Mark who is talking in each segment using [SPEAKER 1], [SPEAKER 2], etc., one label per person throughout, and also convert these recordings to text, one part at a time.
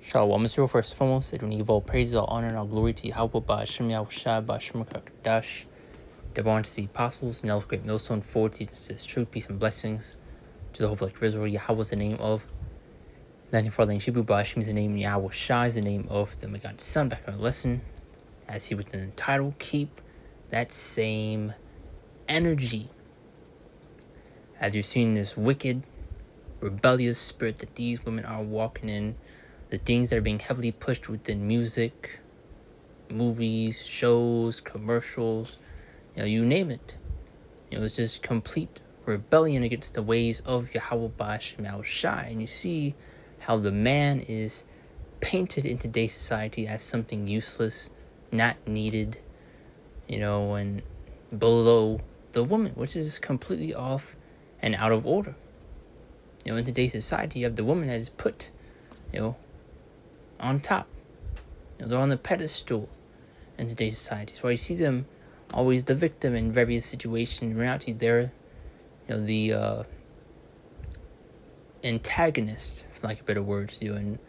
[SPEAKER 1] Shalom Israel, first and foremost, I do need all praise, all honor, and all glory to Yahweh, Ba'ashem Yahushua, Ba'ashem Kakadash. Deborah to the apostles, and the great millstone, forward to his truth, peace, and blessings. To the hope like Israel, Yahweh is the name of. Then for the Hebrew, Ba'ashem is the name, Yahushua is the name of the God's Son. Back in our lesson, as he was in the title, keep that same energy. As you're seeing this wicked, rebellious spirit that these women are walking in, the things that are being heavily pushed within music, movies, shows, commercials, you name it. It's just complete rebellion against the ways of Yahweh Ba'ashem Yahushua. And you see how the man is painted in today's society as something useless, not needed, and below the woman, which is completely off and out of order. In today's society, you have the woman that is put, on top. They're on the pedestal in today's society. That's why you see them always the victim in various situations. In reality, they're, the antagonist, for lack of better words, in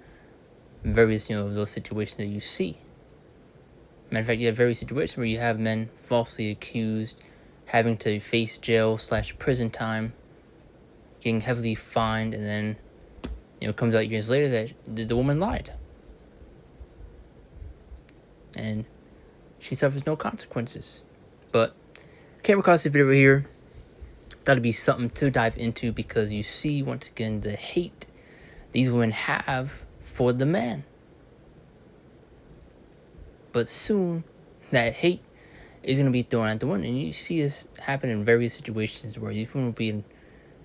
[SPEAKER 1] various, those situations that you see. Matter of fact, you have various situations where you have men falsely accused, having to face jail/prison time, getting heavily fined, and then, it comes out years later that the woman lied. And she suffers no consequences. But I came across this video over here. Thought it'd be something to dive into because you see, once again, the hate these women have for the man. But soon, that hate is going to be thrown out the window. And you see this happen in various situations where these women will be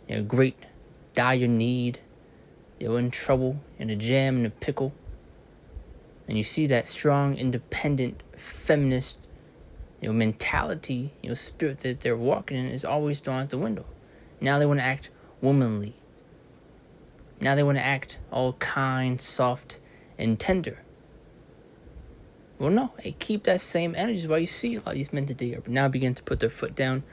[SPEAKER 1] in great dire need, in trouble, in a jam, in a pickle. And you see that strong, independent, feminist, mentality, spirit that they're walking in is always thrown out the window. Now they want to act womanly. Now they want to act all kind, soft, and tender. Well, no. Hey, keep that same energy. Why you see a lot of these men today are now beginning to put their foot down,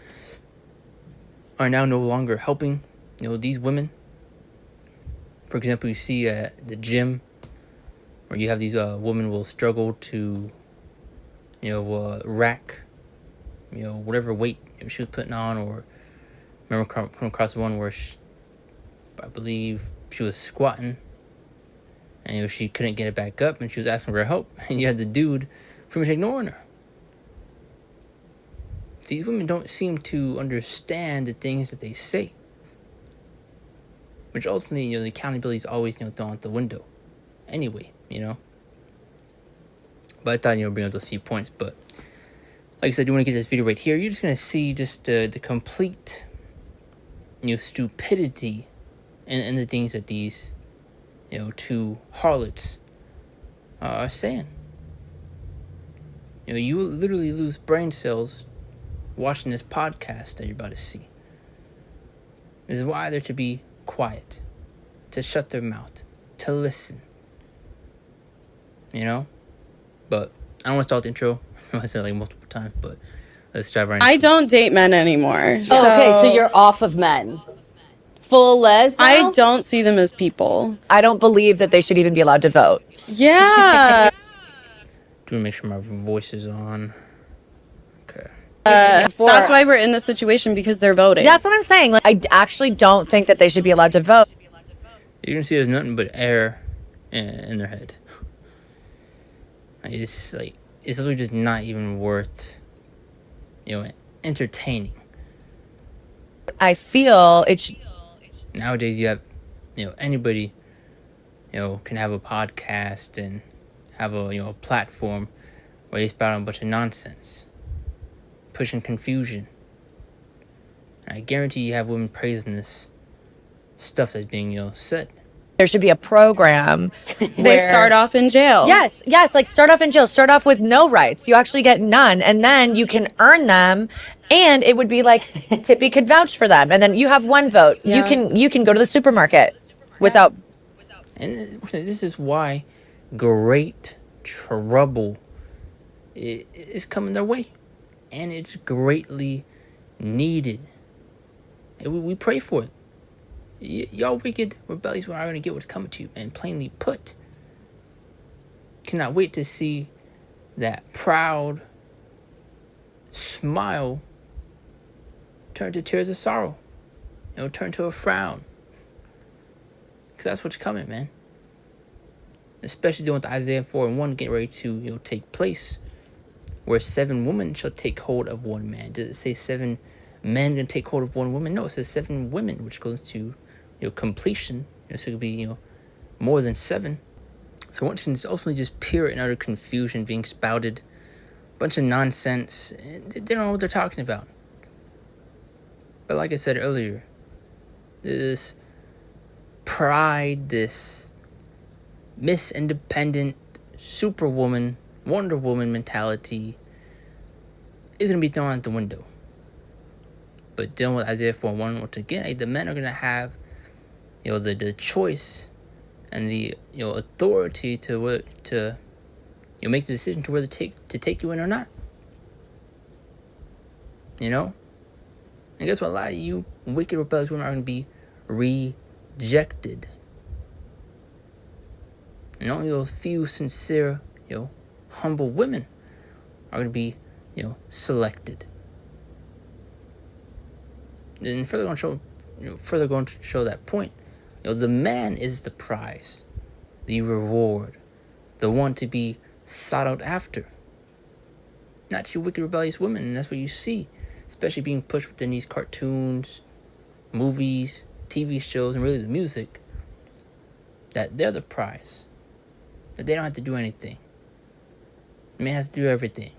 [SPEAKER 1] are now no longer helping, these women. For example, you see at the gym where you have these women will struggle to, rack, whatever weight she was putting on. Or remember coming across one where I believe she was squatting and she couldn't get it back up and she was asking for help, and you had the dude pretty much ignoring her. So these women don't seem to understand the things that they say, which ultimately, the accountability is always, thrown out the window anyway, But I thought, bring up those few points. But like I said, you want to get this video right here. You're just going to see just the complete, stupidity and the things that these, two harlots are saying. You will literally lose brain cells watching this podcast that you're about to see. This is why they're to be quiet, to shut their mouth, to listen. But I don't want to start the intro. I said like multiple times, but let's dive right into it.
[SPEAKER 2] I don't date men anymore. So
[SPEAKER 3] okay, so you're off of men. Full les now?
[SPEAKER 2] I don't see them as people.
[SPEAKER 4] I don't believe that they should even be allowed to vote.
[SPEAKER 2] Yeah.
[SPEAKER 1] Do we make sure my voice is on? Okay.
[SPEAKER 2] That's why we're in this situation, because they're voting.
[SPEAKER 4] That's what I'm saying. Like, I actually don't think that they should be allowed to vote.
[SPEAKER 1] You're going to see there's nothing but air in their head. It's literally just not even worth, entertaining.
[SPEAKER 4] I feel it's...
[SPEAKER 1] Nowadays you have, anybody, can have a podcast and have a platform where they spout on a bunch of nonsense, pushing confusion. And I guarantee you have women praising this stuff that's being, said.
[SPEAKER 4] There should be a program
[SPEAKER 2] They start off in jail.
[SPEAKER 4] Yes, like start off in jail. Start off with no rights. You actually get none, and then you can earn them, and it would be like Tippy could vouch for them, and then you have one vote.
[SPEAKER 2] Yeah.
[SPEAKER 4] You can go to the supermarket without...
[SPEAKER 1] And this is why great trouble is coming their way, and it's greatly needed. And we pray for it. Y'all wicked rebellious are going to get what's coming to you, man. Plainly put. cannot wait to see that proud smile turn to tears of sorrow. Turn to a frown. Because that's what's coming, man. Especially dealing with Isaiah 4:1 getting ready to take place, where 7 women shall take hold of one man. Does it say 7 men gonna take hold of one woman? No, it says 7 women, which goes to completion. So it could be more than 7. So once it's ultimately just pure and utter confusion being spouted, a bunch of nonsense. They don't know what they're talking about. But like I said earlier, this pride, this Miss Independent, Superwoman, Wonder Woman mentality is going to be thrown out the window. But dealing with Isaiah 4:1, once again, the men are going to have, the choice and the authority to make the decision to whether to take you in or not. And guess what? A lot of you wicked, rebellious women are going to be rejected. And only those few sincere, humble women are going to be, selected. And further going to show that point, the man is the prize, the reward, the one to be sought out after. Not you wicked, rebellious women, and that's what you see, especially being pushed within these cartoons, movies, TV shows, and really the music, that they're the prize. That they don't have to do anything. The man has to do everything.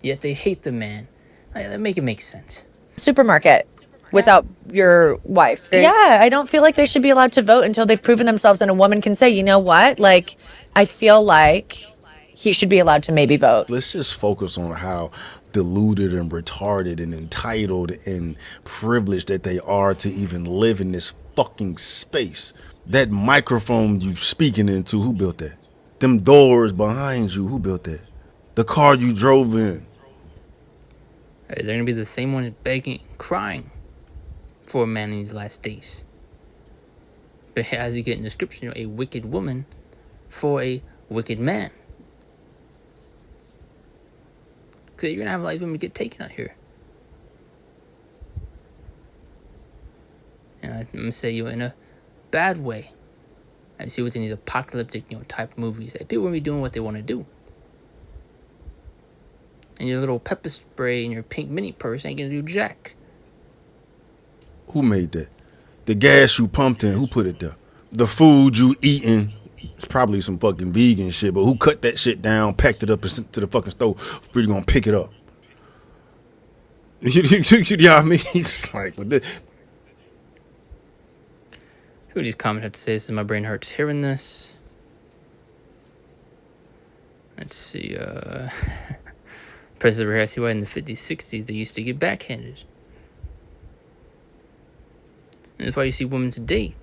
[SPEAKER 1] Yet they hate the man. That make it make sense.
[SPEAKER 4] Supermarket without your wife. Yeah, I don't feel like they should be allowed to vote until they've proven themselves and a woman can say, you know what? Like, I feel like he should be allowed to maybe vote.
[SPEAKER 5] Let's just focus on how deluded and retarded and entitled and privileged that they are to even live in this fucking space. That microphone you speaking into, who built that? Them doors behind you, who built that? The car you drove in.
[SPEAKER 1] They're going to be the same ones begging, crying for a man in these last days. But as you get in the scripture, a wicked woman for a wicked man. Because you're going to have a lot of women get taken out here. And I'm going to say in a bad way. I see within these apocalyptic, type movies that people will be doing what they want to do. And your little pepper spray and your pink mini purse ain't gonna do jack.
[SPEAKER 5] Who made that? The gas you pumped in, who put it there? The food you eating, it's probably some fucking vegan shit, but who cut that shit down, packed it up, and sent it to the fucking store for you gonna pick it up? You know what I mean? It's like, but this.
[SPEAKER 1] See what these comments have to say. This is my brain hurts hearing this. Let's see, President Ray, I see why in the 50s, 60s they used to get backhanded. And that's why you see women today,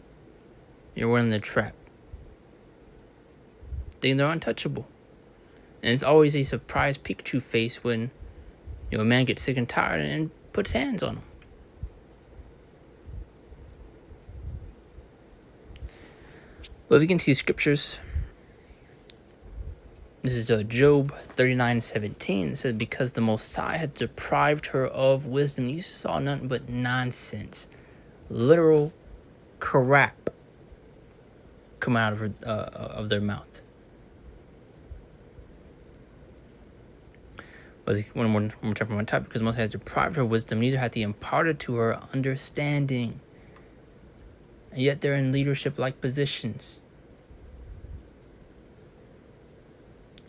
[SPEAKER 1] you're running the trap. Thinking they're untouchable. And it's always a surprise Pikachu face when a man gets sick and tired and puts hands on them. Let's get into these scriptures. This is Job 39:17. It says, because the Most High had deprived her of wisdom, you saw nothing but nonsense. Literal crap come out of her, of their mouth. But one more time from my topic, because the Most High has deprived her of wisdom, neither hath he imparted to her understanding. And yet they're in leadership-like positions.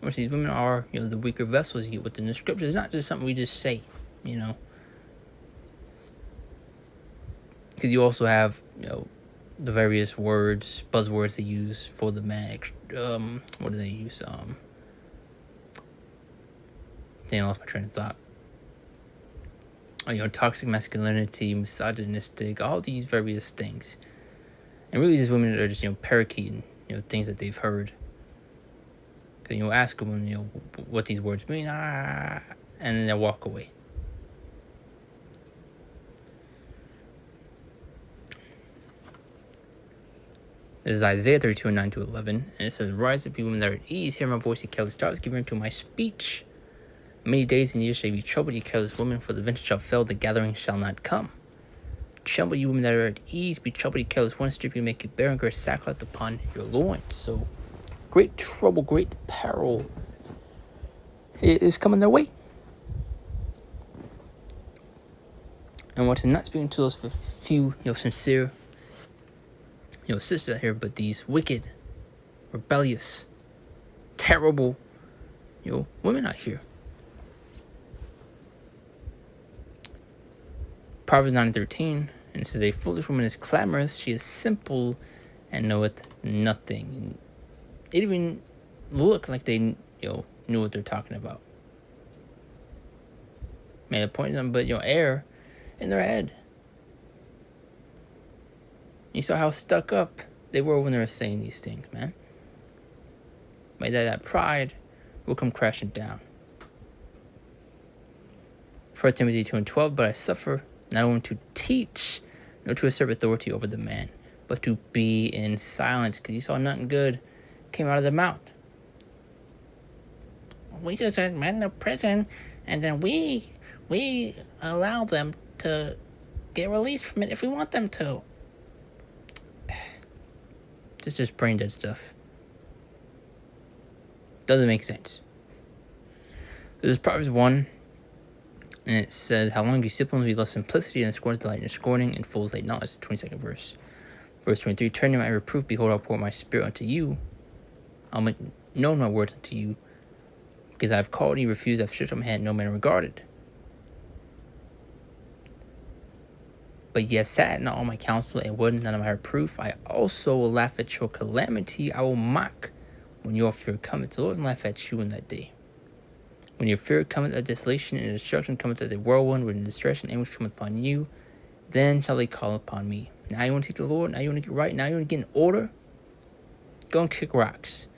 [SPEAKER 1] Which these women are, the weaker vessels you get within the scriptures. It's not just something we just say, Because you also have, the various words, buzzwords they use for the man. What do they use? I lost my train of thought. Toxic masculinity, misogynistic, all these various things. And really these women are just, parakeeting, things that they've heard. Because ask them, what these words mean, and then they'll walk away. This is Isaiah 32, 9 to 11. And it says, Rise up, you women that are at ease, hear my voice, ye careless daughters, give ear unto my speech. Many days and years shall you be troubled, ye careless women, for the vintage shall fail, the gathering shall not come. Tremble, you women that are at ease, be troubled, ye careless ones, strip you, make you barren, gird sackcloth upon your loins. So, great trouble, great peril is coming their way. And what's not speaking to those few, sincere, sisters out here, but these wicked, rebellious, terrible, women out here. Proverbs 9:13, and it says, A foolish woman is clamorous, she is simple, and knoweth nothing. It even looked like they, knew what they're talking about. Made a point to them, but, air in their head. You saw how stuck up they were when they were saying these things, man. May that pride will come crashing down. 1 Timothy 2:12, but I suffer not only to teach, nor to assert authority over the man, but to be in silence, because you saw nothing good came out of their mouth. We just send men to prison, and then we allow them to get released from it if we want them to. Just brain dead stuff. Doesn't make sense. This is Proverbs 1, and it says, How long you discipline you love simplicity, and scorns delight in scorning, and fools late knowledge. 22nd verse. Verse 23, Turn to my reproof, behold, I'll pour my spirit unto you. I'll make known my words unto you. Because I have called you, refused, I've stretched out my hand, no man regarded. But ye have sat in all my counsel, and would none of my reproof. I also will laugh at your calamity. I will mock when your fear cometh. The Lord will laugh at you in that day. When your fear cometh at desolation, and destruction cometh as a whirlwind, when distress and anguish cometh upon you, then shall they call upon me. Now you want to seek the Lord, now you want to get right, now you want to get in order. Go and kick rocks.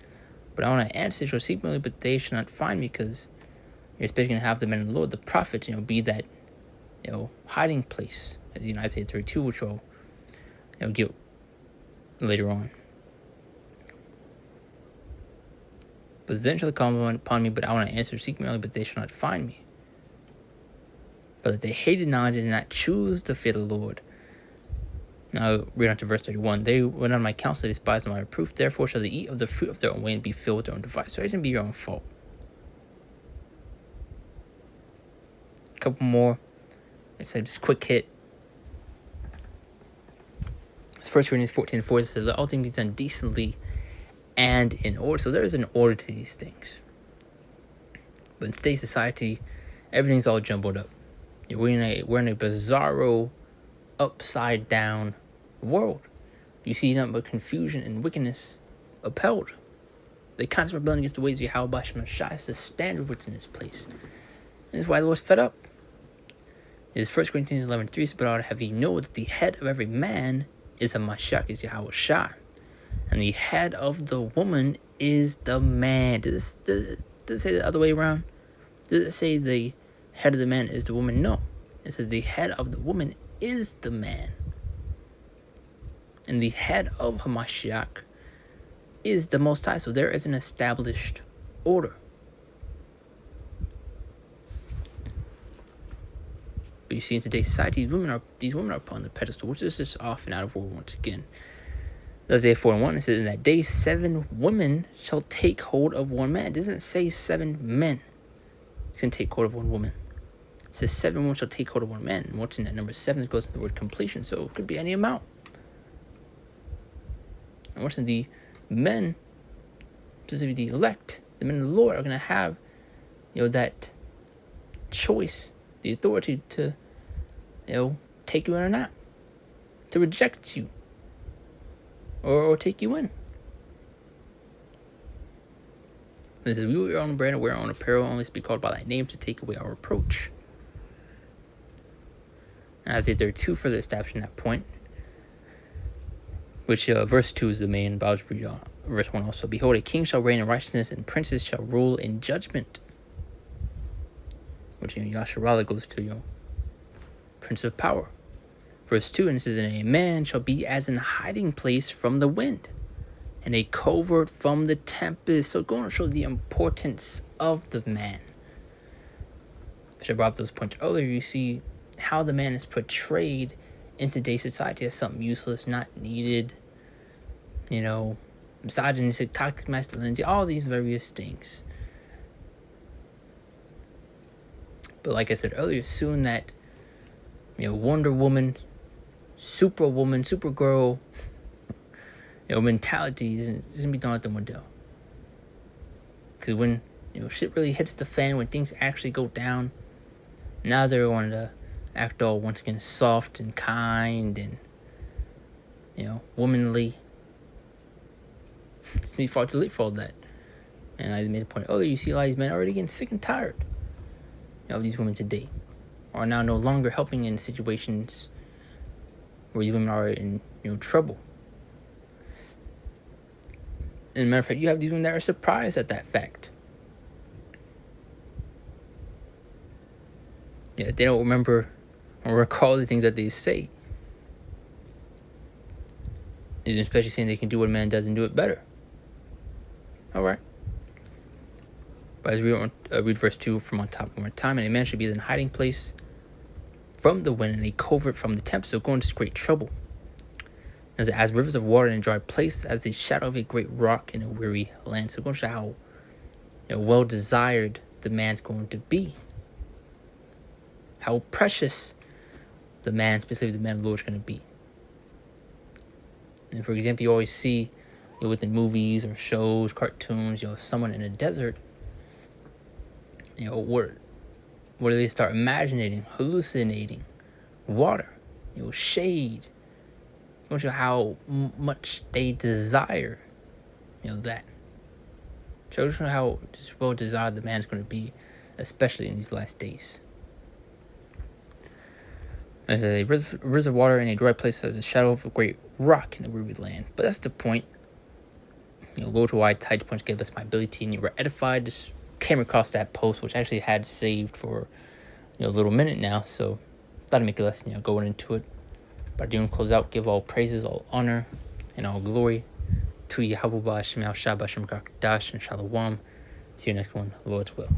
[SPEAKER 1] But I want to answer, shall seek me, but they shall not find me, because you're especially going to have the men of the Lord, the prophets, be that, hiding place, as in Isaiah 32, which will, get later on. But then shall they call upon me, but I want to answer, seek me only, but they shall not find me. For that they hated knowledge and did not choose the fear of the Lord. Now, read on to verse 31. They went on my counsel, they despised my reproof. Therefore shall they eat of the fruit of their own way and be filled with their own device. So it doesn't be your own fault. A couple more. It's like just quick hit. It's 1 Corinthians 14:4. It says, Let all things be done decently and in order. So there is an order to these things. But in today's society, everything's all jumbled up. We're in a bizarro, upside down world. You see nothing but confusion and wickedness upheld. They constantly rebelling against the ways of Yahweh Shai is the standard within this place. And this is why the Lord's fed up. It is 1 Corinthians 11:3, but I would have you know that the head of every man is a Mashiach, is Yahweh Shai. And the head of the woman is the man. Does it say the other way around? Does it say the head of the man is the woman? No. It says the head of the woman is the man. And the head of Hamashiach is the Most High. So there is an established order. But you see, in today's society, these women are put on the pedestal, which is just off and out of order once again. Isaiah 4:1, it says, In that day 7 women shall take hold of one man. It doesn't say 7 men. It's going to take hold of one woman. It says 7 women shall take hold of one man. And what's in that number 7? It goes into the word completion. So it could be any amount. And what's in the men, specifically the elect, the men of the Lord, are going to have, that choice, the authority to, take you in or not, to reject you, or take you in. It says, we will wear our own brand and wear our own apparel, only to be called by thy name to take away our reproach. And Isaiah 32 further establishing that point, which verse 2 is the main, but I'll just read verse 1 also. Behold, a king shall reign in righteousness, and princes shall rule in judgment. Which, Yasharallah goes to, Prince of Power. Verse 2, and it says, and a man shall be as in hiding place from the wind. and a covert from the tempest. So going to show the importance of the man. Which I brought up those points earlier. You see how the man is portrayed in today's society as something useless, not needed, misogynistic, toxic masculinity, all these various things. But like I said earlier, soon that Wonder Woman, Superwoman, Supergirl, mentality is gonna be thrown out the window. Because when shit really hits the fan, when things actually go down, now they're going to act all once again soft and kind and womanly. It's me far too late for all that. And I made the point earlier, you see a lot of these men already getting sick and tired of these women today, are now no longer helping in situations where these women are in trouble. As a matter of fact, you have these women that are surprised at that fact. Yeah, they don't remember or recall the things that they say. Especially saying they can do what a man does and do it better. Alright. But as we read verse 2 from on top one more time, and a man should be in a hiding place from the wind and a covert from the tempest, so go into great trouble. As rivers of water in a dry place, as the shadow of a great rock in a weary land. So go to show how well desired the man's going to be. How precious the man, specifically the man of the Lord, is going to be. And for example, you always see within movies or shows, cartoons, someone in a desert, where do they start imagining, hallucinating water, shade. Don't show how much they desire, that. Shows how well desired the man's going to be, especially in these last days. As a rivers of water in a dry place has a shadow of a great rock in a weary land. But that's the point. Low to wide tide points gave us my ability, and you were edified. Just came across that post, which I actually had saved for a little minute now. So thought I'd make a lesson, going into it. But I do want to close out, give all praises, all honor, and all glory to Yahweh B'Shem Yahshua B'Shem Dash and Shalom. See you next one, Lord's will.